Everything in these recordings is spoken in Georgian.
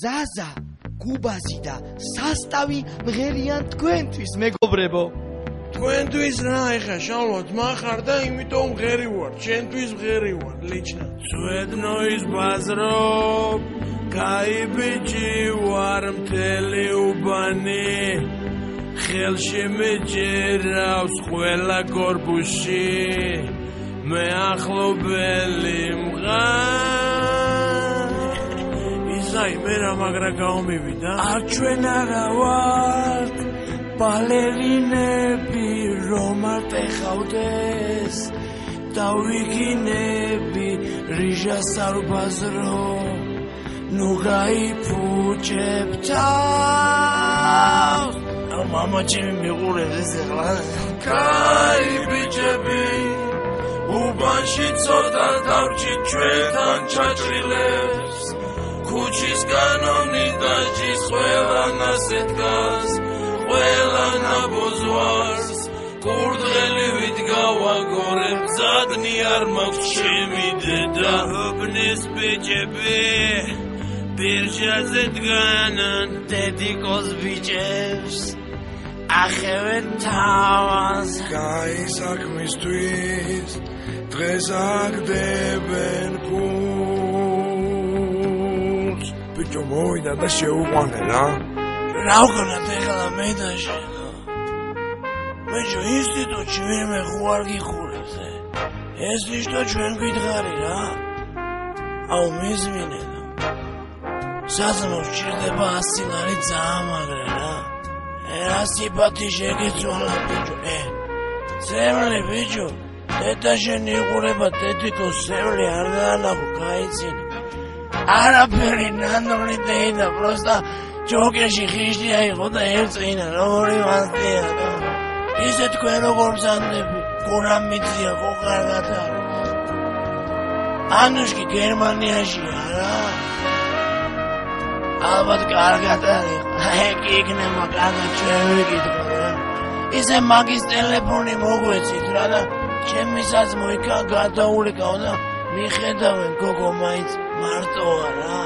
ზაზა, გუბაზი და სასტავი მღერიან თქვენთვის, მეგობრებო. თქვენთვის რა ეხა შალვა ძმა ხარ და იმიტომ მღერი ვარ, შენთვის მღერი ვარ, ლიჩნა. Suednois bazrob, kai bici war mteli ubani, ხელში მეჯერავს ყველა კორპუსი, მე ახლობელი მღარ. ისაი მე რა მაგრა გაომივიდა? არ ჩვენ არა ვართ ბალერინები, რომ არ ტეხავდეს და ვიგინები რიჟას არ ვბაზრო, ნუ გაიფუჭებ თავს. მამა ჩემი მიყურებს ეს ახლა. კაი ბიჭები, უბანში ცოტა დავჭით ჩვენთან ჩაჭრილებს, ქუჩის კანონი დაჭის ყველა ნასეთ დგას, ყველა ნაბოზვარს, კურდღელივით გავაგორებ, მზადნი არ მაქვს ჩემი დედა. უბნის ბიჭები ბირჟაზე დგანან დედიკოს ბიჭებს, ახევენ თავს. კაი საქმისთვის დღეს აგდებენ ფულს. ბიჭო მოვიდა და შეუყვანე რა. რა ვქონათ ეხლა მე და შენ? ბიჭო ინსტიტუტში ვინმე ხوار გიხურებს. ეს ნიშნო ჩვენ გვითხარი რა. აუ მიზმინე. საზმოს ჭირდება 100 ლარი ძალიან მაგრა რა. რა სიბათი შეგეცვალა ბიჭო. სემლი ბიჭო, დედა შენი იყურება დედიკოს სემლი არ დაანახო, გაიცინო. არაფერი ნანული დედა, პროსტა ჯოკერში ხიშია იყო და ერწყინა, როგორი მასტია და. ისე თქვენ როგორ მზადნები, გურამ მიწია, ხო კარგად არის. ანუშკი გერმანიაშია რა. ალბათ კარგად არის, ეგ იქნება კარგად ჩვენ ვიკითხო რა. ისე მაგის ტელეფონი მოგვეცით რა და ჩემისაც მოიქა გადაულეკავ და მიხედავენ გოგო მაინც მარტოა რა.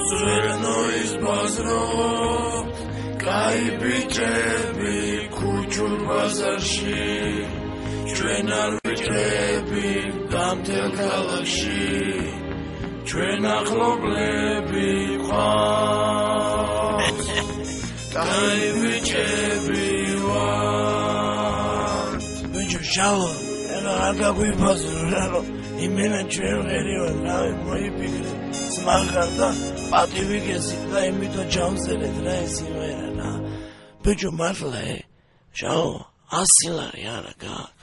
Suednois bazrob, kai biჭები ქუჩურ ბაზარში, ჩვენ არ ვიჭრები დამთელ ქალაქში, ჩვენ ახლობლები ვხართ, კაი ბიჭები ვართ. ბიჭო შალო, ეხლა არ გაგვიფასო რა, რომ იმენა ჩვენ ღერი ვარ, რავი მოიფიქრე. მაგარ და პატივი გესით და იმიტომ ჯამზელეთ რა ეს იმერა რა. ბიჭო მართლა შალო 100 ლარი არა გაქვს.